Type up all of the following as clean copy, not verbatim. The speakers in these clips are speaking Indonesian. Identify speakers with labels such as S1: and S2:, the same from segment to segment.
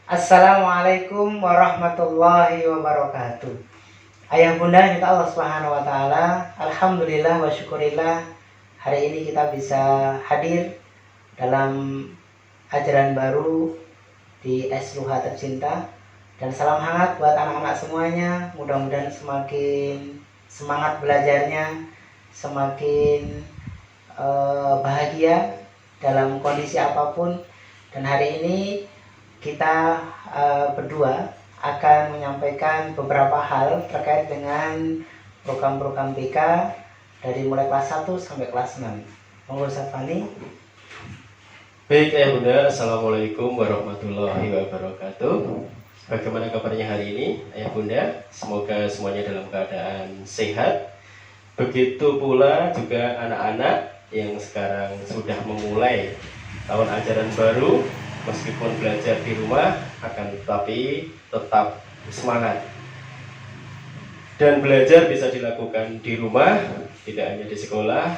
S1: Assalamualaikum warahmatullahi wabarakatuh. Ayah bunda minta Allah Subhanahu wa taala, alhamdulillah wa syukurillah, hari ini kita bisa hadir dalam ajaran baru di SLUH tercinta. Dan salam hangat buat anak-anak semuanya. Mudah-mudahan semakin semangat belajarnya, semakin bahagia dalam kondisi apapun. Dan hari ini kita berdua akan menyampaikan beberapa hal terkait dengan program-program BK dari mulai kelas 1 sampai kelas 6. Monggo Ustaz Fani.
S2: Baik ayah bunda, assalamualaikum warahmatullahi wabarakatuh. Bagaimana kabarnya hari ini ayah bunda? Semoga semuanya dalam keadaan sehat. Begitu pula juga anak-anak yang sekarang sudah memulai tahun ajaran baru, meskipun belajar di rumah akan tetapi tetap semangat. Dan belajar bisa dilakukan di rumah, tidak hanya di sekolah,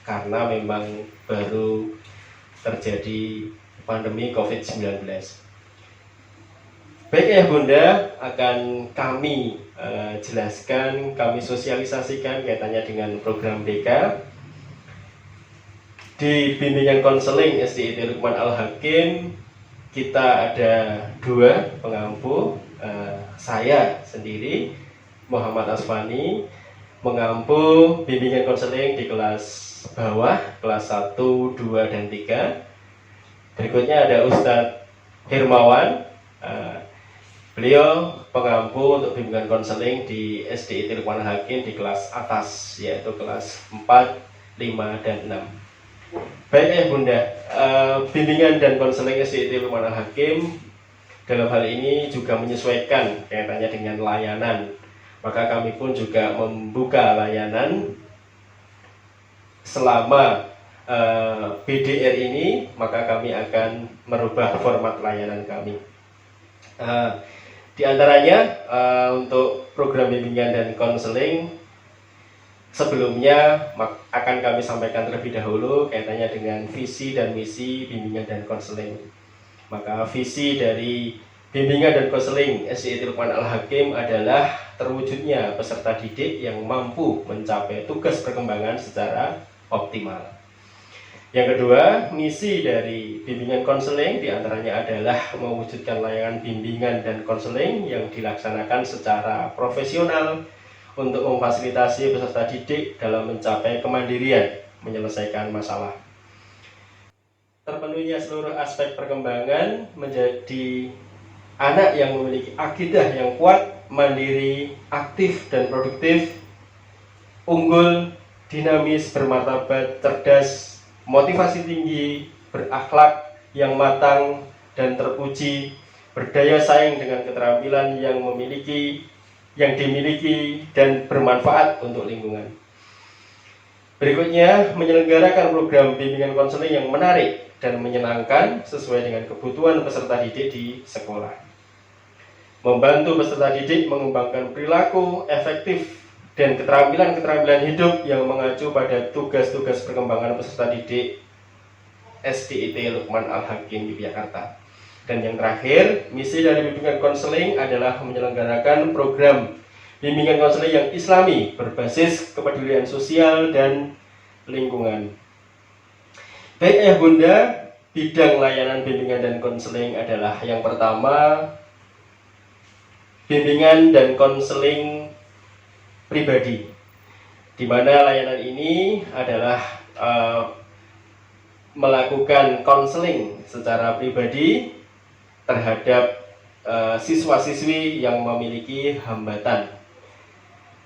S2: karena memang baru terjadi pandemi COVID-19. Baik ya bunda, akan kami jelaskan, kami sosialisasikan kaitannya dengan program BK di bimbingan konseling SDIT Luqman Al-Hakim. Kita ada dua pengampu, saya sendiri Muhammad Asfani mengampu bimbingan konseling di kelas bawah, kelas 1, 2, dan 3. Berikutnya ada Ustadz Hermawan, beliau pengampu untuk bimbingan konseling di SDIT Luqman Hakim di kelas atas, yaitu kelas 4, 5, dan 6. Baik ya bunda, bimbingan dan konseling SDIT Luqman Hakim dalam hal ini juga menyesuaikan kaitannya dengan layanan. Maka kami pun juga membuka layanan selama BDR ini, maka kami akan merubah format layanan kami. Di antaranya untuk program bimbingan dan konseling, sebelumnya akan kami sampaikan terlebih dahulu kaitannya dengan visi dan misi bimbingan dan konseling. Maka visi dari bimbingan dan konseling SDIT Luqman Al-Hakim adalah terwujudnya peserta didik yang mampu mencapai tugas perkembangan secara optimal. Yang kedua, misi dari bimbingan konseling diantaranya adalah mewujudkan layanan bimbingan dan konseling yang dilaksanakan secara profesional untuk memfasilitasi peserta didik dalam mencapai kemandirian menyelesaikan masalah. Terpenuhnya seluruh aspek perkembangan menjadi anak yang memiliki akidah yang kuat, mandiri, aktif dan produktif, unggul, dinamis, bermartabat, cerdas, motivasi tinggi, berakhlak yang matang dan terpuji, berdaya saing dengan keterampilan yang dimiliki dan bermanfaat untuk lingkungan. Berikutnya, menyelenggarakan program bimbingan konseling yang menarik dan menyenangkan sesuai dengan kebutuhan peserta didik di sekolah. Membantu peserta didik mengembangkan perilaku efektif dan keterampilan-keterampilan hidup yang mengacu pada tugas-tugas perkembangan peserta didik SDIT Luqman Al-Hakim Yogyakarta. Dan yang terakhir, misi dari bimbingan konseling adalah menyelenggarakan program bimbingan konseling yang islami berbasis kepedulian sosial dan lingkungan. Baik ya bunda, bidang layanan bimbingan dan konseling adalah yang pertama, bimbingan dan konseling pribadi, di mana layanan ini adalah melakukan konseling secara pribadi terhadap siswa-siswi yang memiliki hambatan.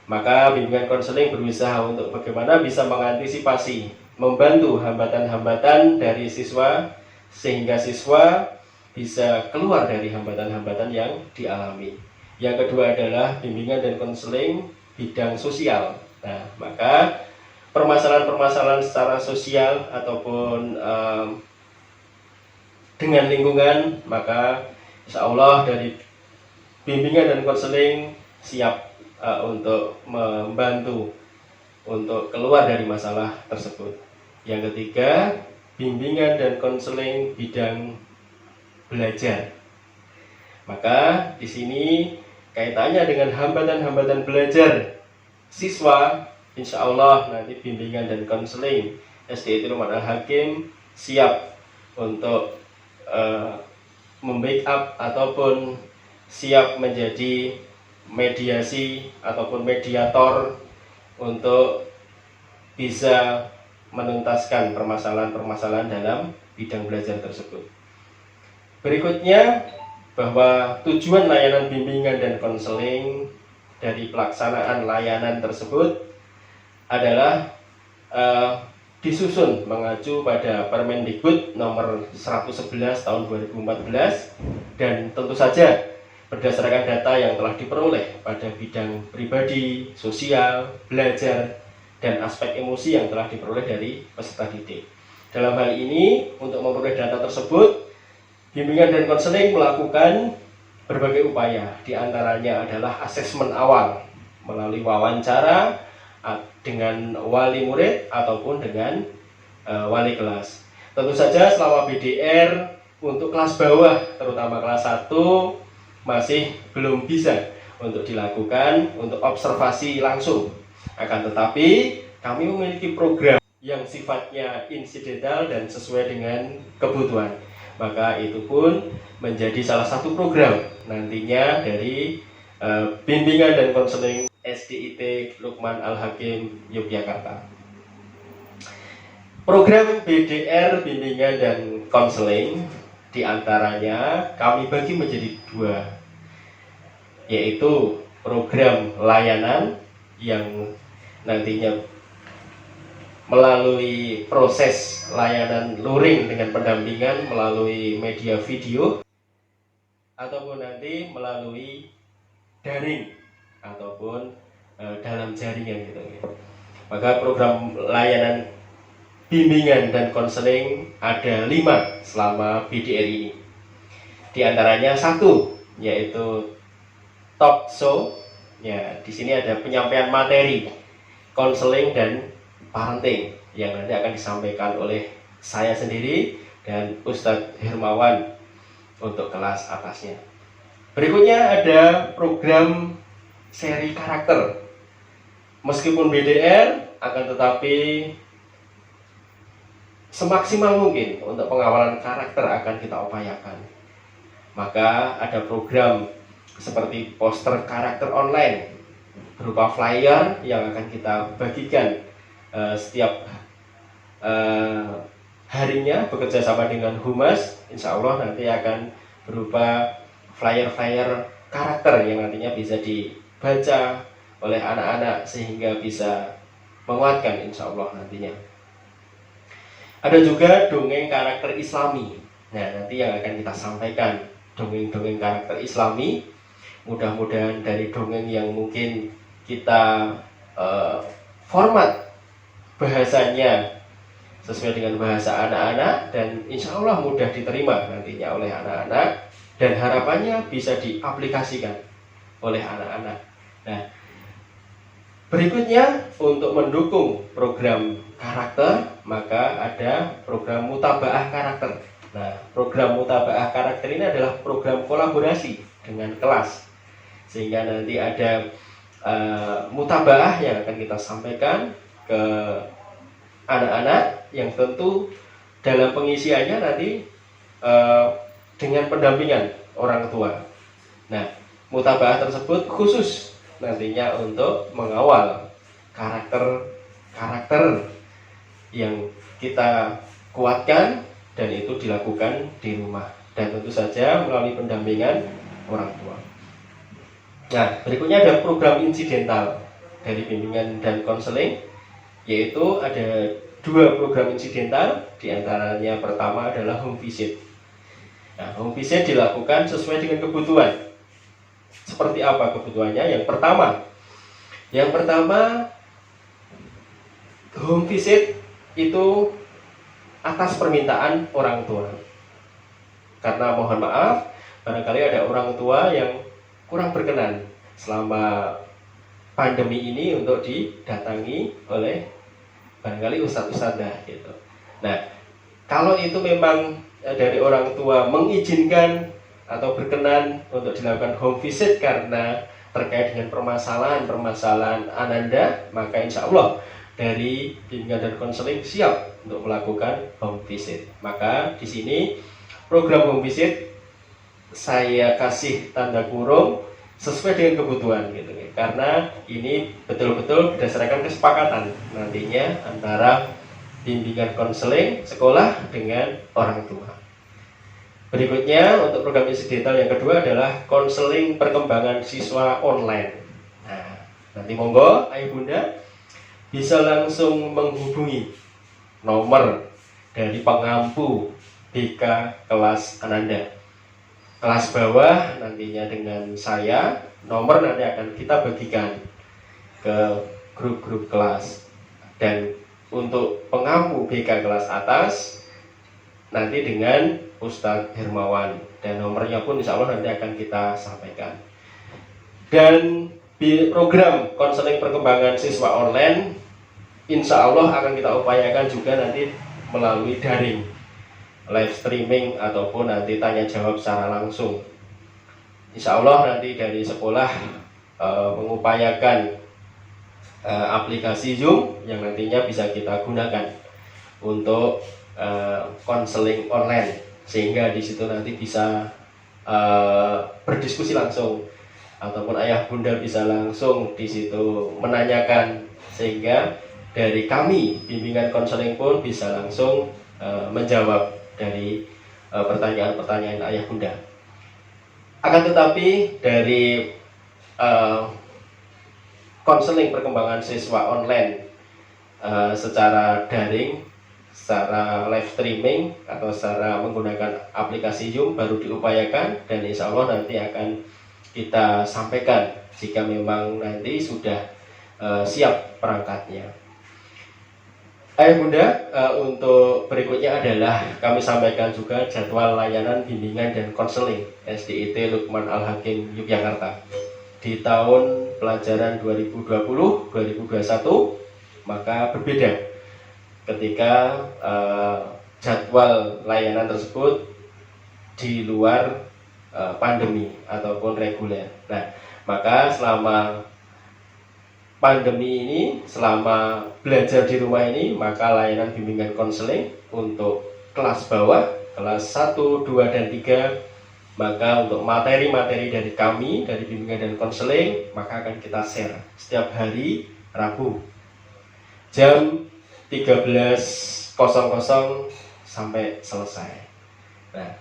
S2: Maka bimbingan konseling berusaha untuk bagaimana bisa mengantisipasi, membantu hambatan-hambatan dari siswa sehingga siswa bisa keluar dari hambatan-hambatan yang dialami. Yang kedua adalah bimbingan dan konseling bidang sosial. Nah, maka permasalahan-permasalahan secara sosial ataupun dengan lingkungan, maka insya Allah dari bimbingan dan konseling siap untuk membantu untuk keluar dari masalah tersebut. Yang ketiga, bimbingan dan konseling bidang belajar. Maka di sini kaitannya dengan hambatan-hambatan belajar siswa, insya Allah nanti bimbingan dan konseling SDIT Luqman Al-Hakim siap untuk membackup ataupun siap menjadi mediasi ataupun mediator untuk bisa menuntaskan permasalahan-permasalahan dalam bidang belajar tersebut. Berikutnya, bahwa tujuan layanan bimbingan dan konseling dari pelaksanaan layanan tersebut adalah disusun mengacu pada Permendikbud nomor 111 tahun 2014 dan tentu saja berdasarkan data yang telah diperoleh pada bidang pribadi, sosial, belajar, dan aspek emosi yang telah diperoleh dari peserta didik. Dalam hal ini, untuk memperoleh data tersebut, bimbingan dan konseling melakukan berbagai upaya, diantaranya adalah asesmen awal melalui wawancara dengan wali murid ataupun dengan wali kelas. Tentu saja selama BDR untuk kelas bawah, terutama kelas 1, masih belum bisa untuk dilakukan untuk observasi langsung. Akan tetapi kami memiliki program yang sifatnya insidental dan sesuai dengan kebutuhan. Maka itu pun menjadi salah satu program nantinya dari bimbingan dan konseling SDIT Luqman Al-Hakim Yogyakarta. Program BDR bimbingan dan konseling diantaranya kami bagi menjadi 2, yaitu program layanan yang nantinya melalui proses layanan luring dengan pendampingan melalui media video ataupun nanti melalui daring ataupun dalam jaringan gitu. Maka program layanan bimbingan dan konseling ada 5 selama BDR ini. Di antaranya 1 yaitu talk show. Ya, di sini ada penyampaian materi konseling dan parenting yang nanti akan disampaikan oleh saya sendiri dan Ustadz Hermawan untuk kelas atasnya. Berikutnya ada program seri karakter. Meskipun BDR, akan tetapi semaksimal mungkin untuk pengawalan karakter akan kita upayakan. Maka ada program seperti poster karakter online berupa flyer yang akan kita bagikan setiap harinya bekerja sama dengan Humas. Insya Allah nanti akan berupa flyer-flyer karakter yang nantinya bisa dibaca oleh anak-anak sehingga bisa menguatkan insya Allah nantinya. Ada juga dongeng karakter Islami. Nah, nanti yang akan kita sampaikan dongeng-dongeng karakter Islami. Mudah-mudahan dari dongeng yang mungkin kita format bahasanya sesuai dengan bahasa anak-anak dan insya Allah mudah diterima nantinya oleh anak-anak dan harapannya bisa diaplikasikan oleh anak-anak. Nah, berikutnya untuk mendukung program karakter maka ada program mutabaah karakter. Nah, program mutabaah karakter ini adalah program kolaborasi dengan kelas sehingga nanti ada mutabaah yang akan kita sampaikan ke anak-anak yang tentu dalam pengisiannya nanti dengan pendampingan orang tua. Nah, mutabaah tersebut khusus nantinya untuk mengawal karakter yang kita kuatkan dan itu dilakukan di rumah dan tentu saja melalui pendampingan orang tua. Nah, berikutnya ada program insidental dari bimbingan dan konseling, yaitu ada 2 program insidental, diantaranya pertama adalah home visit. Nah, home visit dilakukan sesuai dengan kebutuhan. Seperti apa kebutuhannya? Yang pertama home visit itu atas permintaan orang tua. Karena mohon maaf, barangkali ada orang tua yang kurang berkenan selama pandemi ini untuk didatangi oleh barangkali ustadz-ustadzah gitu. Nah, kalau itu memang dari orang tua mengizinkan atau berkenan untuk dilakukan home visit karena terkait dengan permasalahan Ananda, maka insya Allah dari bimbingan dan konseling siap untuk melakukan home visit. Maka di sini program home visit saya kasih tanda kurung sesuai dengan kebutuhan gitu, karena ini betul-betul berdasarkan kesepakatan nantinya antara bimbingan konseling sekolah dengan orang tua. Berikutnya untuk program insidental yang kedua adalah konseling perkembangan siswa online. Nah, nanti monggo ayah bunda bisa langsung menghubungi nomor dari pengampu BK kelas Ananda. Kelas bawah nantinya dengan saya, nomor nanti akan kita bagikan ke grup-grup kelas. Dan untuk pengampu BK kelas atas nanti dengan Ustadz Hermawan, dan nomornya pun insya Allah nanti akan kita sampaikan. Dan di program konseling perkembangan siswa online insya Allah akan kita upayakan juga nanti melalui daring, live streaming ataupun nanti tanya jawab secara langsung. Insya Allah nanti dari sekolah mengupayakan aplikasi Zoom yang nantinya bisa kita gunakan untuk konseling online, sehingga di situ nanti bisa berdiskusi langsung ataupun ayah bunda bisa langsung di situ menanyakan, sehingga dari kami bimbingan konseling pun bisa langsung menjawab dari pertanyaan-pertanyaan ayah bunda. Akan tetapi dari konseling perkembangan siswa online secara daring, secara live streaming atau secara menggunakan aplikasi Zoom baru diupayakan, dan insya Allah nanti akan kita sampaikan jika memang nanti sudah siap perangkatnya. Ayah bunda, untuk berikutnya adalah kami sampaikan juga jadwal layanan bimbingan dan konseling SDIT Lukman Al-Hakim Yogyakarta di tahun pelajaran 2020-2021, maka berbeda ketika jadwal layanan tersebut di luar pandemi ataupun reguler. Nah, maka selama pandemi ini, selama belajar di rumah ini, maka layanan bimbingan konseling untuk kelas bawah, kelas 1, 2, dan 3, maka untuk materi-materi dari kami, dari bimbingan dan konseling, maka akan kita share setiap hari Rabu jam 13.00 sampai selesai. Nah,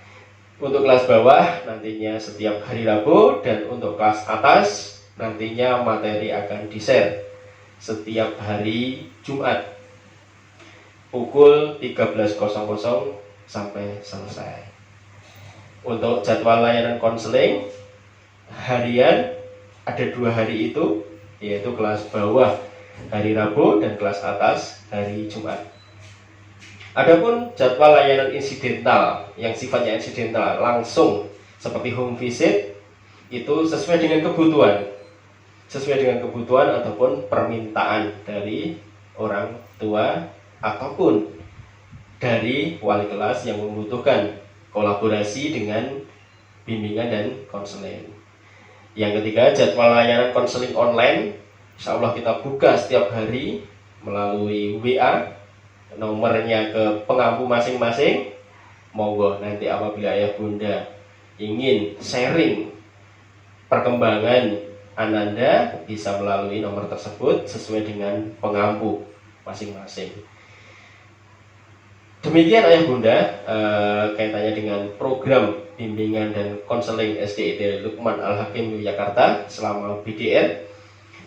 S2: untuk kelas bawah nantinya setiap hari Rabu, dan untuk kelas atas nantinya materi akan di-share setiap hari Jumat pukul 13.00 sampai selesai. Untuk jadwal layanan konseling harian ada 2 hari itu, yaitu kelas bawah hari Rabu dan kelas atas hari Jumat. Adapun jadwal layanan insidental yang sifatnya insidental langsung seperti home visit itu sesuai dengan kebutuhan ataupun permintaan dari orang tua ataupun dari wali kelas yang membutuhkan kolaborasi dengan bimbingan dan konseling. Yang ketiga, jadwal layanan konseling online insya Allah kita buka setiap hari melalui WA, nomornya ke pengampu masing-masing. Monggo nanti apabila ayah bunda ingin sharing perkembangan Ananda bisa melalui nomor tersebut sesuai dengan pengampu masing-masing. Demikian ayah bunda kaitannya dengan program bimbingan dan konseling SDIT Lukman Al-Hakim Yogyakarta selama BDR.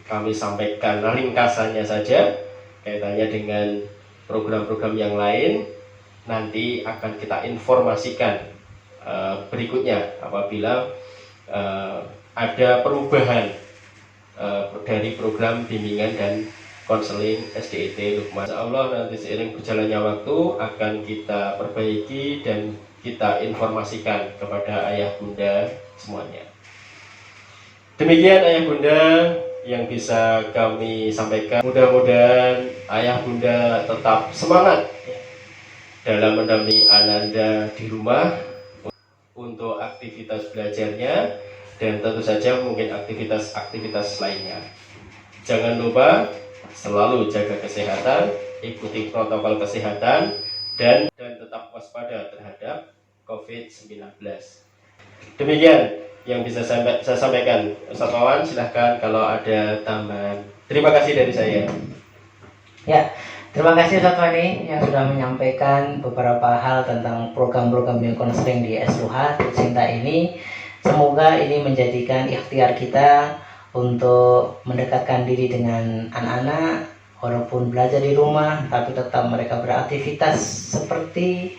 S2: Kami sampaikan ringkasannya saja. Kaitannya dengan program-program yang lain nanti akan kita informasikan berikutnya apabila ada perubahan dari program bimbingan dan konseling SDIT Lukman. Insya Allah nanti seiring berjalannya waktu akan kita perbaiki dan kita informasikan kepada ayah bunda semuanya. Demikian ayah bunda yang bisa kami sampaikan. Mudah-mudahan ayah bunda tetap semangat dalam mendampingi Ananda di rumah. untuk aktivitas belajarnya, dan tentu saja mungkin aktivitas-aktivitas lainnya. Jangan lupa selalu jaga kesehatan, ikuti protokol kesehatan, dan tetap waspada terhadap COVID-19. Demikian yang bisa saya sampaikan. Ustaz Wawan, silahkan kalau ada tambahan. Terima kasih dari saya.
S1: Ya, terima kasih Ustaz Wani yang sudah menyampaikan beberapa hal tentang program-program bimbingan konseling di SLUH Cinta ini. Semoga ini menjadikan ikhtiar kita untuk mendekatkan diri dengan anak-anak, walaupun belajar di rumah, tapi tetap mereka beraktivitas seperti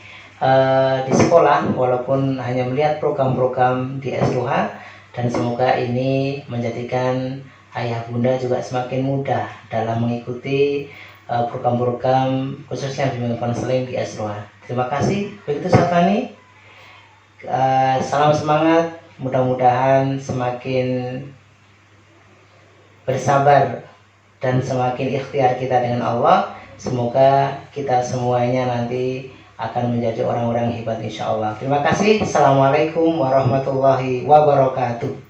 S1: di sekolah, walaupun hanya melihat program-program di SLUH. Dan semoga ini menjadikan ayah bunda juga semakin mudah dalam mengikuti program-program khususnya bimbingan konseling di SLUH. Terima kasih. Begitu Ustaz Fani. Salam semangat. Mudah-mudahan semakin bersabar dan semakin ikhtiar kita dengan Allah. Semoga kita semuanya nanti akan menjadi orang-orang hebat insya Allah. Terima kasih. Assalamualaikum warahmatullahi wabarakatuh.